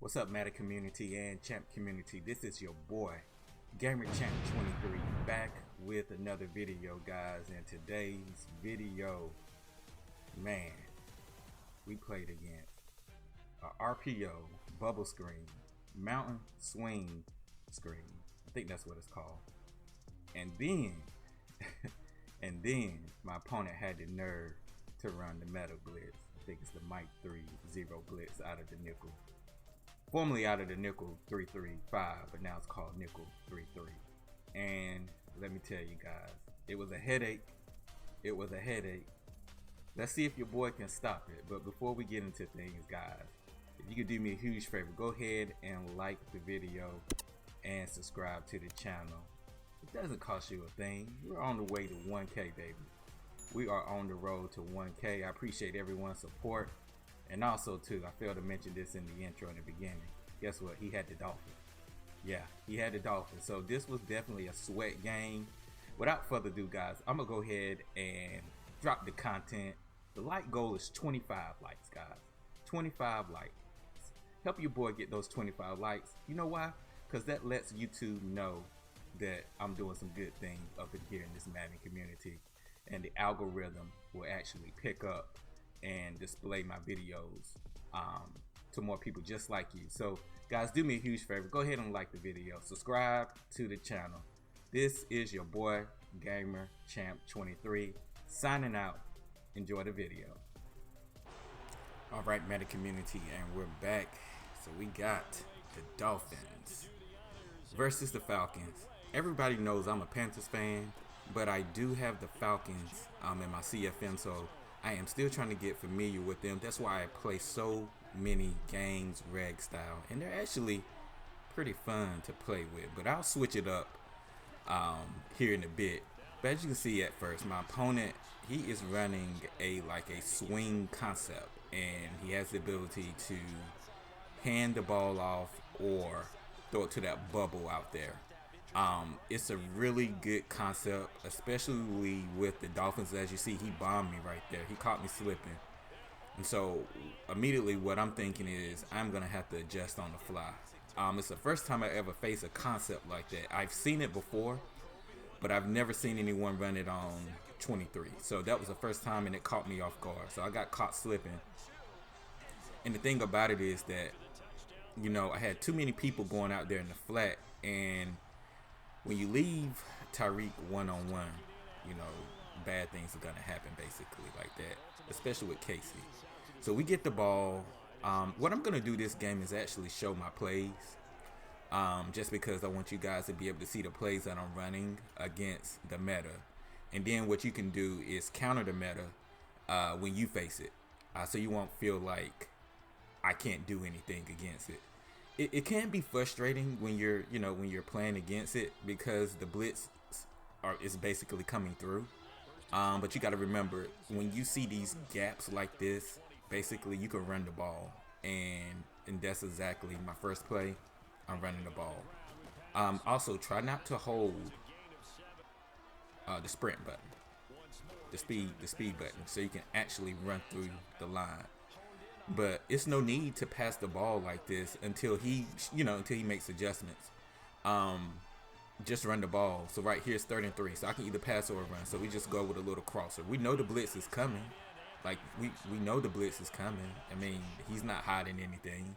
What's up, Madden community and Champ community? This is your boy, Gamer Champ 23, back with another video, guys. And today's video, man, we played against a RPO bubble screen, mountain swing screen. I think that's what it's called. And then, my opponent had the nerve to run the Meta Blitz. I think it's the Mike 3-0 Blitz out of the nickel. Formerly out of the nickel 3-3-5, but now it's called nickel 3-3. And let me tell you guys, it was a headache. It was a headache. Let's see if your boy can stop it. But before we get into things, guys, if you could do me a huge favor, go ahead and like the video and subscribe to the channel. It doesn't cost you a thing. We're on the way to 1K, baby. We are on the road to 1K. I appreciate everyone's support. And also too, I failed to mention this in the intro in the beginning. Guess what? He had the Dolphins. Yeah, he had the Dolphins. So this was definitely a sweat game. Without further ado, guys, I'm gonna go ahead and drop the content. The like goal is 25 likes, guys. 25 likes. Help your boy get those 25 likes. You know why? Because that lets YouTube know that I'm doing some good things up in here in this Madden community. And the algorithm will actually pick up and display my videos to more people just like you. So guys, do me a huge favor, go ahead and like the video, subscribe to the channel. This is your boy Gamer Champ 23 signing out. Enjoy the video. All right, Meta community, and we're back. So we got the Dolphins versus the Falcons. Everybody knows I'm a Panthers fan, but I do have the Falcons in my CFM, so I am still trying to get familiar with them. That's why I play so many games reg style, and they're actually pretty fun to play with. But I'll switch it up here in a bit. But as you can see at first, my opponent, he is running a swing concept, and he has the ability to hand the ball off or throw it to that bubble out there. It's a really good concept, especially with the Dolphins. As you see, he bombed me right there. He caught me slipping. And so immediately what I'm thinking is I'm going to have to adjust on the fly. It's the first time I ever face a concept like that. I've seen it before, but I've never seen anyone run it on 23. So that was the first time, and it caught me off guard. So I got caught slipping. And the thing about it is that, you know, I had too many people going out there in the flat, and when you leave Tyreek one-on-one, you know, bad things are going to happen basically like that, especially with Casey. So we get the ball. What I'm going to do this game is actually show my plays, just because I want you guys to be able to see the plays that I'm running against the meta. And then what you can do is counter the meta when you face it, so you won't feel like I can't do anything against it. It can be frustrating when you're playing against it, because the blitz is basically coming through. But you got to remember, when you see these gaps like this, basically you can run the ball, and that's exactly my first play. I'm running the ball. Also, try not to hold the sprint button, the speed button, so you can actually run through the line. But it's no need to pass the ball like this until he makes adjustments. Just run the ball. So right here it's 3rd and 3. So I can either pass or run. So we just go with a little crosser. We know the blitz is coming. Like we know the blitz is coming. I mean, he's not hiding anything.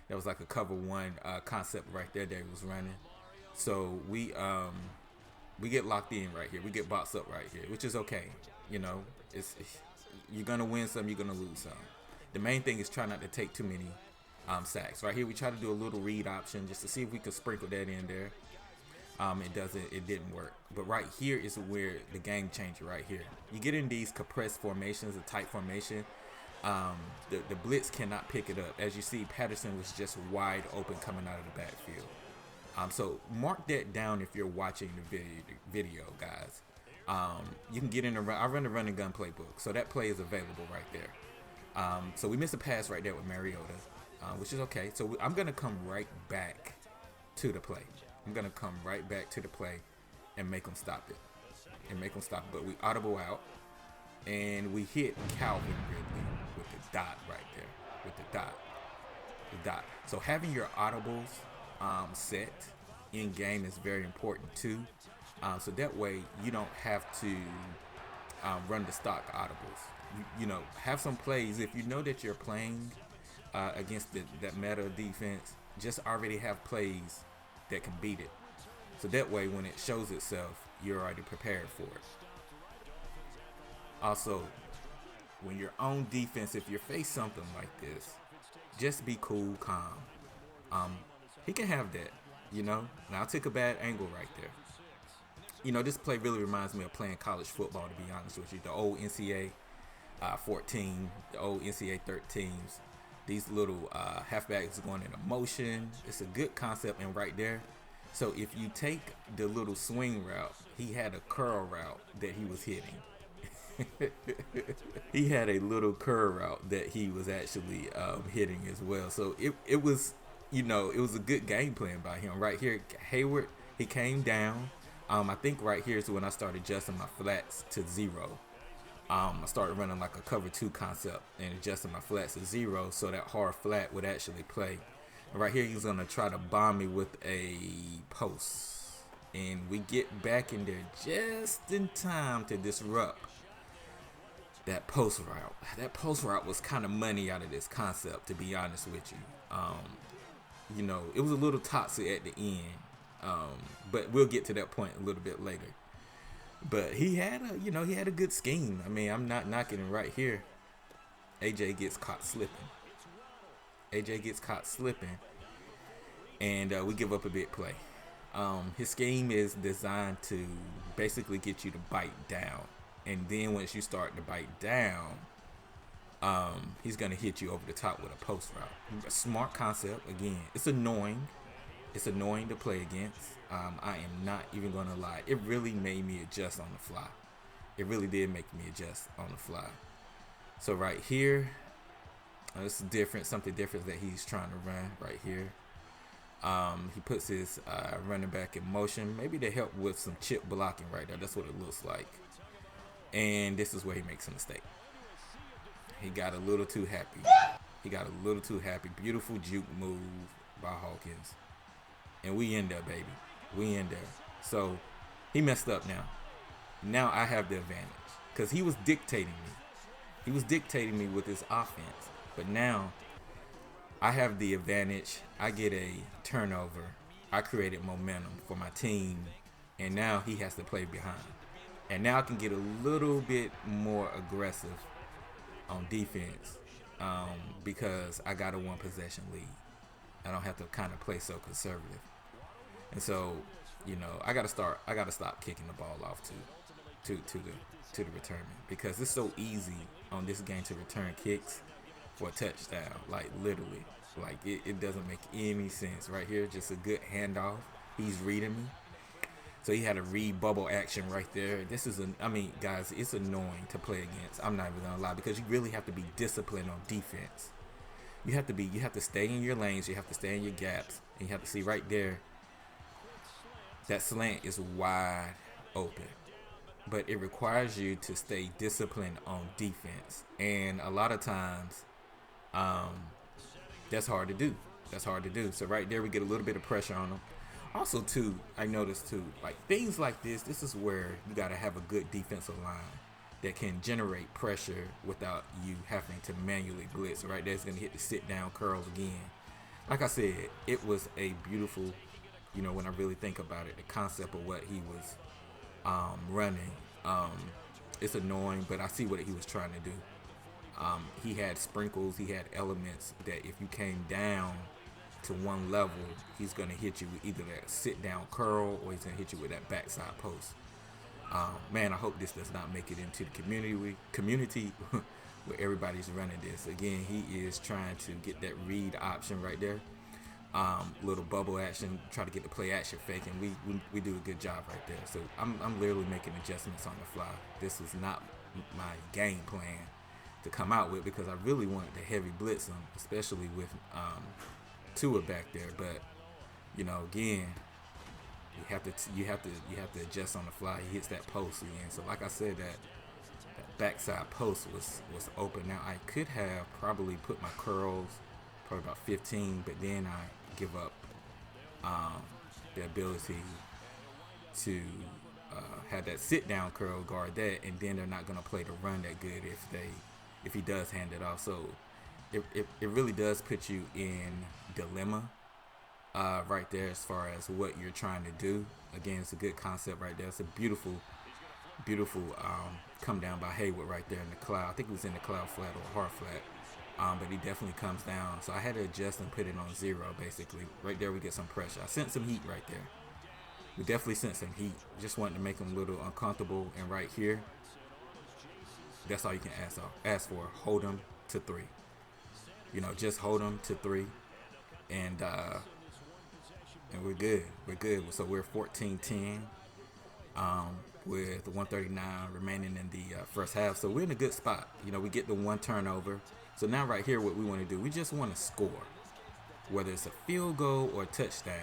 That was like a cover one concept right there that he was running. So we get locked in right here. We get boxed up right here, which is okay. You know, you're gonna win some, you're gonna lose some. The main thing is try not to take too many sacks. Right here, we try to do a little read option just to see if we could sprinkle that in there. It didn't work. But right here is where the game changer right here. You get in these compressed formations, a tight formation. The blitz cannot pick it up. As you see, Patterson was just wide open coming out of the backfield. So mark that down if you're watching the video, guys. You can get in I run the run and gun playbook, so that play is available right there. So we missed a pass right there with Mariota, which is okay. So I'm going to come right back to the play. I'm going to come right back to the play and make them stop it. But we audible out, and we hit Calvin Ridley with the dot right there. the dot. So having your audibles set in game is very important too. So that way you don't have to run the stock audibles. You know, have some plays if you know that you're playing against that meta defense. Just already have plays that can beat it. So that way, when it shows itself, you're already prepared for it. Also, when you're on defense, if you face something like this, just be cool, calm. He can have that, you know. Now I took a bad angle right there. You know, this play really reminds me of playing college football, to be honest with you. The old NCAA 14, the old NCAA 13s. These little halfbacks going into motion. It's a good concept, and right there. So if you take the little swing route, he had a curl route that he was hitting. He had a little curl route that he was actually hitting as well. So it was, you know, it was a good game plan by him. Right here, Hayward, he came down. I think right here is when I started adjusting my flats to 0. I started running like a cover 2 concept and adjusting my flats to 0 so that hard flat would actually play. And right here, he's going to try to bomb me with a post. And we get back in there just in time to disrupt that post route. That post route was kind of money out of this concept, to be honest with you. You know, it was a little toxic at the end. But we'll get to that point a little bit later. But he had a good scheme. I mean, I'm not knocking it right here. AJ gets caught slipping. And we give up a big play. His scheme is designed to basically get you to bite down. And then once you start to bite down, he's going to hit you over the top with a post route. A smart concept. Again, it's annoying. It's annoying to play against. I am not even going to lie. It really made me adjust on the fly. It really did make me adjust on the fly. So right here, this is different. Something different that he's trying to run right here. He puts his running back in motion. Maybe to help with some chip blocking right there. That's what it looks like. And this is where he makes a mistake. He got a little too happy. Beautiful juke move by Hawkins. And we in there, baby. We in there. So he messed up now. Now I have the advantage. Because he was dictating me. He was dictating me with his offense. But now I have the advantage. I get a turnover. I created momentum for my team. And now he has to play behind. And now I can get a little bit more aggressive on defense because I got a 1 possession lead. I don't have to kind of play so conservative. And so, you know, I gotta stop kicking the ball off to the return, because it's so easy on this game to return kicks for a touchdown. Like literally, like it doesn't make any sense. Right here, just a good handoff. He's reading me. So he had a read bubble action right there. I mean, guys, it's annoying to play against. I'm not even gonna lie, because you really have to be disciplined on defense. You have to stay in your lanes. You have to stay in your gaps, and you have to see right there. That slant is wide open, but it requires you to stay disciplined on defense, and a lot of times, that's hard to do. So right there, we get a little bit of pressure on them. Also, too, I noticed too, like things like this. This is where you got to have a good defensive line that can generate pressure without you having to manually blitz. Right there, it's gonna hit the sit down curl again. Like I said, it was a beautiful, you know, when I really think about it, the concept of what he was running. It's annoying, but I see what he was trying to do. He had sprinkles, he had elements that if you came down to one level, he's gonna hit you with either that sit down curl or he's gonna hit you with that backside post. Man, I hope this does not make it into the community where everybody's running this. Again, he is trying to get that read option right there. Little bubble action, try to get the play action fake, and we do a good job right there. So I'm literally making adjustments on the fly. This was not my game plan to come out with, because I really wanted to heavy blitz him, especially with Tua back there. But you know, again, you have to adjust on the fly. He hits that post again. So like I said, that backside post was open. Now I could have probably put my curls, probably about 15, but then I give up the ability to have that sit down curl guard that, and then they're not gonna play the run that good if he does hand it off. So it really does put you in dilemma right there as far as what you're trying to do. Again, it's a good concept right there. It's a beautiful come down by Hayward right there in the cloud. I think it was in the cloud flat or hard flat, but he definitely comes down. So I had to adjust and put it on 0 basically. Right there we get some pressure. I sent some heat right there. We definitely sent some heat. Just wanted to make him a little uncomfortable. And right here, that's all you can ask for. Hold him to 3. You know, just hold him to 3, and we're good. We're good. So we're 14-10 with 139 remaining in the first half. So we're in a good spot. You know, we get the 1 turnover. So now right here, what we want to do, we just want to score, whether it's a field goal or a touchdown.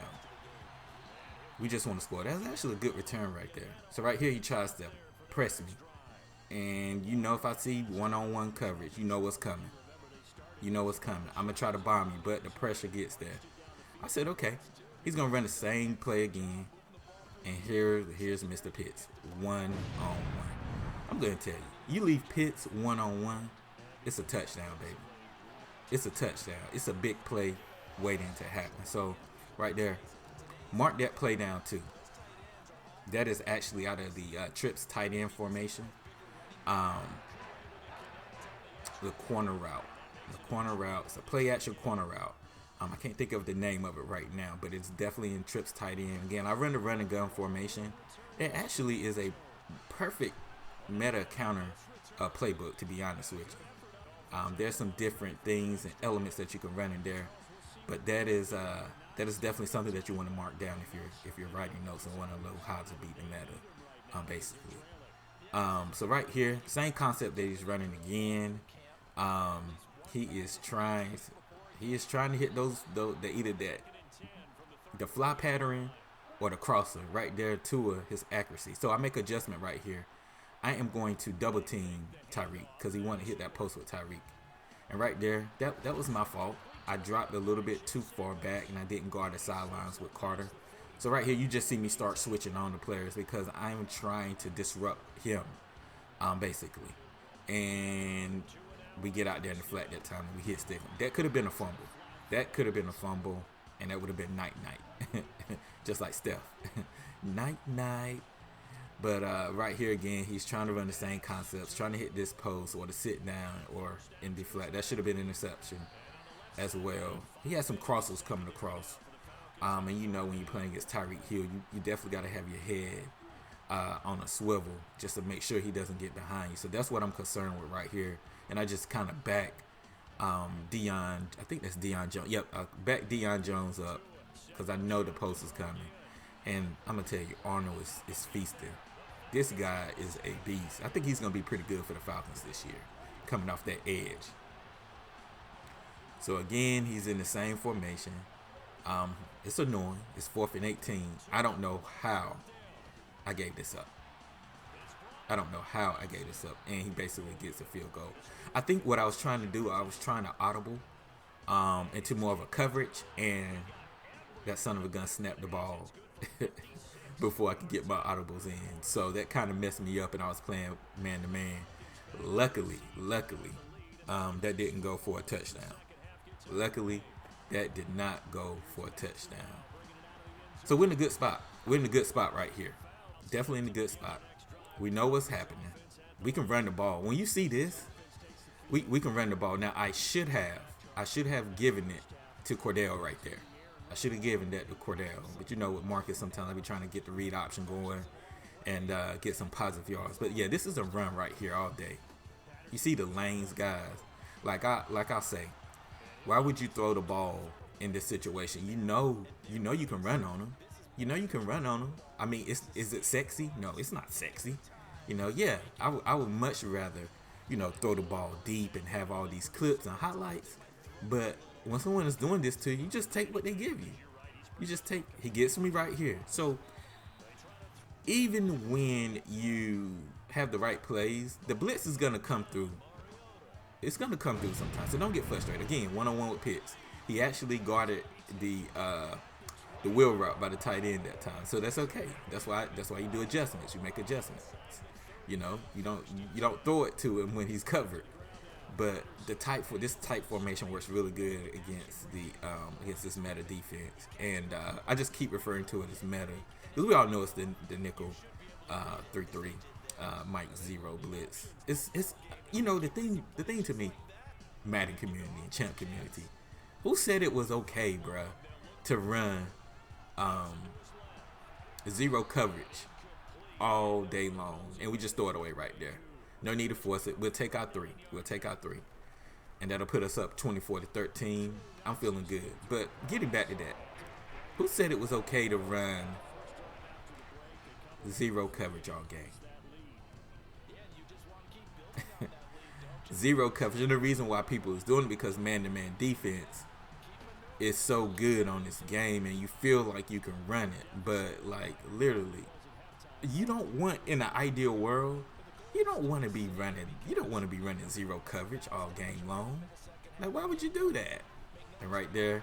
We just want to score. That's actually a good return right there. So right here, he tries to press me. And you know, if I see one-on-one coverage, you know what's coming. You know what's coming. I'm going to try to bomb you, but the pressure gets there. I said, okay. He's going to run the same play again. And here's Mr. Pitts, one-on-one. I'm going to tell you, you leave Pitts one-on-one, it's a touchdown, baby. It's a touchdown. It's a big play waiting to happen. So right there, mark that play down too. That is actually out of the trips tight end formation. The corner route. The corner route. It's a play action corner route. I can't think of the name of it right now, but it's definitely in trips tight end. Again, I run the run and gun formation. It actually is a perfect meta counter playbook, to be honest with you. There's some different things and elements that you can run in there, but that is definitely something that you want to mark down if you're writing notes and want to know how to beat the meta, basically. So right here, same concept that he's running again. He is trying to hit those either the fly pattern or the crosser right there to his accuracy. So I make adjustment right here. I am going to double team Tyreek because he wanted to hit that post with Tyreek. And right there, that was my fault. I dropped a little bit too far back and I didn't guard the sidelines with Carter. So right here, you just see me start switching on the players because I'm trying to disrupt him, basically. And we get out there in the flat that time and we hit stick. That could have been a fumble. That could have been a fumble, and that would have been night-night. Just like Steph. Night-night. But right here again, he's trying to run the same concepts, trying to hit this post or to sit down or in the flat. That should have been interception as well. He has some crossers coming across. And you know when you're playing against Tyreek Hill, you definitely got to have your head on a swivel just to make sure he doesn't get behind you. So that's what I'm concerned with right here. And I just kind of back Deion, I think that's Deion Jones. Yep, I back Deion Jones up because I know the post is coming. And I'm going to tell you, Arnold is feasting. This guy is a beast. I think he's going to be pretty good for the Falcons this year, coming off that edge. So again, he's in the same formation. It's annoying. It's 4th and 18. I don't know how I gave this up. And he basically gets a field goal. I think what I was trying to do, I was trying to audible into more of a coverage, and that son of a gun snapped the ball before I could get my audibles in. So that kind of messed me up, and I was playing man-to-man. Luckily, that didn't go for a touchdown. Luckily, that did not go for a touchdown. So we're in a good spot. We're in a good spot right here. Definitely in a good spot. We know what's happening. We can run the ball. When you see this, we can run the ball. Now, I should have given it to Cordell right there. I should have given that to Cordell. But you know with Marcus, sometimes I be trying to get the read option going and get some positive yards. But yeah, this is a run right here all day. You see the lanes, guys. Like I say, why would you throw the ball in this situation? You know you can run on them. You know you can run on them. I mean, is it sexy? No, it's not sexy. Yeah, I would much rather, throw the ball deep and have all these clips and highlights. But when someone is doing this to you, you just take what they give you. He gets me right here. So even when you have the right plays, the blitz is going to come through. It's going to come through sometimes. So don't get frustrated. Again, one-on-one with Pitts. He actually guarded the wheel route by the tight end that time, so that's okay. That's why you do adjustments. You make adjustments. You know, you don't throw it to him when he's covered. But this type formation works really good against this meta defense, and I just keep referring to it as meta because we all know it's the nickel 3-3 Mike 0 blitz. It's the thing to me, Madden community and champ community. Who said it was okay, bruh, to run zero coverage all day long, and we just throw it away right there? No need to force it. We'll take out three. And that'll put us up 24-13. I'm feeling good. But getting back to that, who said it was okay to run zero coverage all game? Zero coverage. And the reason why people is doing it because man-to-man defense is so good on this game, and you feel like you can run it. But, like, literally, you don't want, in an ideal world, you don't want to be running zero coverage all game long. Like, why would you do that? And right there,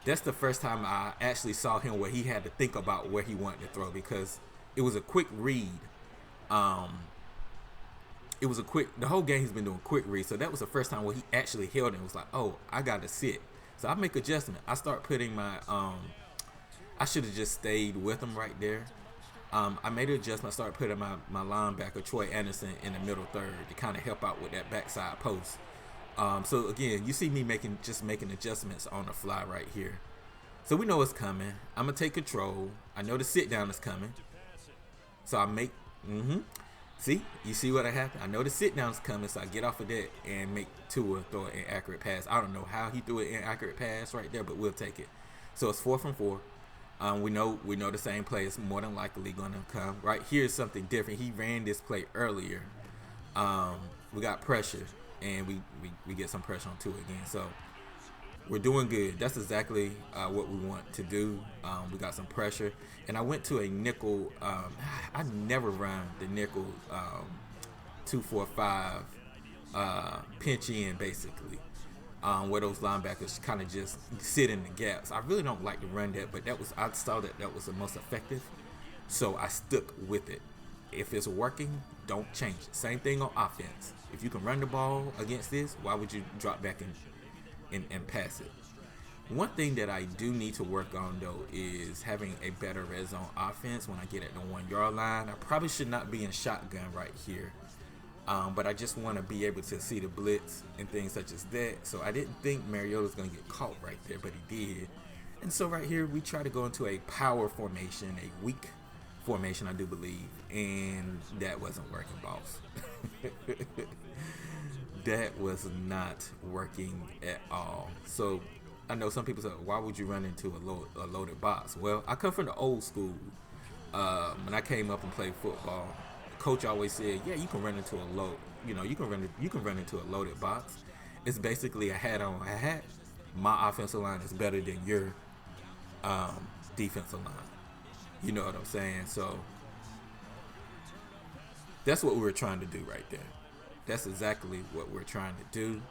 that's the first time I actually saw him where he had to think about where he wanted to throw, because it was a quick read. The whole game he's been doing quick read, so that was the first time where he actually held it and was like, oh, I got to sit. So I make adjustment. I start putting my, I should have just stayed with him right there. I made an adjustment. I started putting my linebacker, Troy Anderson, in the middle third to kind of help out with that backside post. So, again, you see me making adjustments on the fly right here. So we know what's coming. I'm going to take control. I know the sit-down is coming. So I make, see? You see what happened? I know the sit-down is coming, so I get off of that and make Tua throw an inaccurate pass. I don't know how he threw an inaccurate pass right there, but we'll take it. So it's 4 from 4. We know the same play is more than likely going to come. Right here's something different. He ran this play earlier. We got pressure, and we get some pressure on Tua again. So we're doing good. That's exactly what we want to do. We got some pressure, and I went to a nickel. I never run the nickel 2-4-5 pinch in basically. Where those linebackers kind of just sit in the gaps. I really don't like to run that, but I saw that was the most effective, so I stuck with it. If it's working, don't change it. Same thing on offense. If you can run the ball against this, why would you drop back and pass it? One thing that I do need to work on, though, is having a better red zone offense when I get at the 1 yard line. I probably should not be in shotgun right here. But I just want to be able to see the blitz and things such as that. So I didn't think Mariota's going to get caught right there, but he did. And so right here, we try to go into a power formation, a weak formation, I do believe. And that wasn't working, boss. That was not working at all. So I know some people say, why would you run into a loaded box? Well, I come from the old school. When I came up and played football, coach always said, yeah, you can run into you can run into a loaded box. It's basically a hat on a hat. My offensive line is better than your defensive line. You know what I'm saying? So that's what we're trying to do right there. That's exactly what we're trying to do.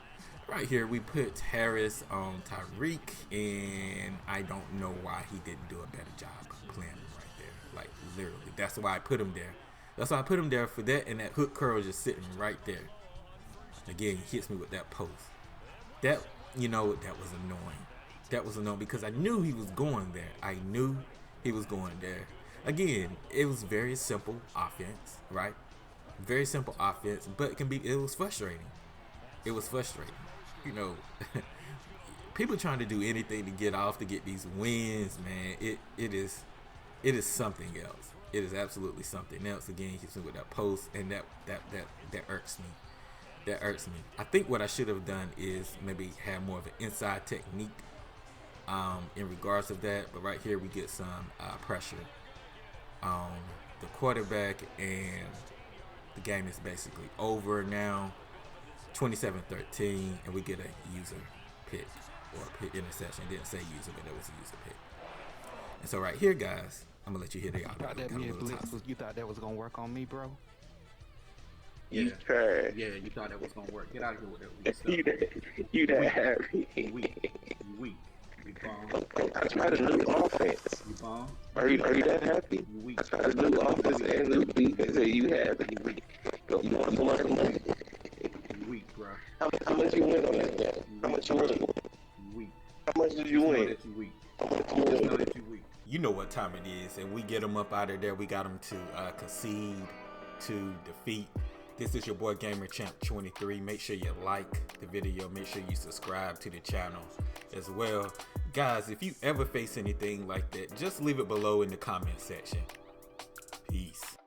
Right here, we put Harris on Tyreek, and I don't know why he didn't do a better job playing right there. Like, literally. That's why I put him there. That's why I put him there for that, and that hook curl just sitting right there. Again, he hits me with that post. That was annoying. That was annoying because I knew he was going there. Again, it was very simple offense, right? Very simple offense, but it was frustrating. It was frustrating. People trying to do anything to get off, to get these wins, man. It is something else. It is absolutely something else. Again, he hits me with that post, and that irks me. That irks me. I think what I should have done is maybe have more of an inside technique in regards to that. But right here, we get some pressure on the quarterback, and the game is basically over now. 27-13, and we get a user pick or a pick interception. It didn't say user, but it was a user pick. And so right here, guys, I'm gonna let you hear the You thought that was gonna work on me, bro? You Yeah. trash. Yeah, you thought that was gonna work. Get out of here with that weak stuff. You You that weak. happy. You weak. You weak. You bum. I tried a new offense. You bum. Are you that happy? You weak. I tried a new offense and new defense. Are you happy? You weak. You want some more money? You weak, bro. How much you win on that game? How much you win? You weak. How much did you Just know win? that you weak. How much you Just know win? that you weak. You know what time it is, and we get them up out of there. We got them to concede, to defeat. This is your boy Gamer Champ 23. Make sure you like the video. Make sure you subscribe to the channel as well. Guys, if you ever face anything like that, just leave it below in the comment section. Peace.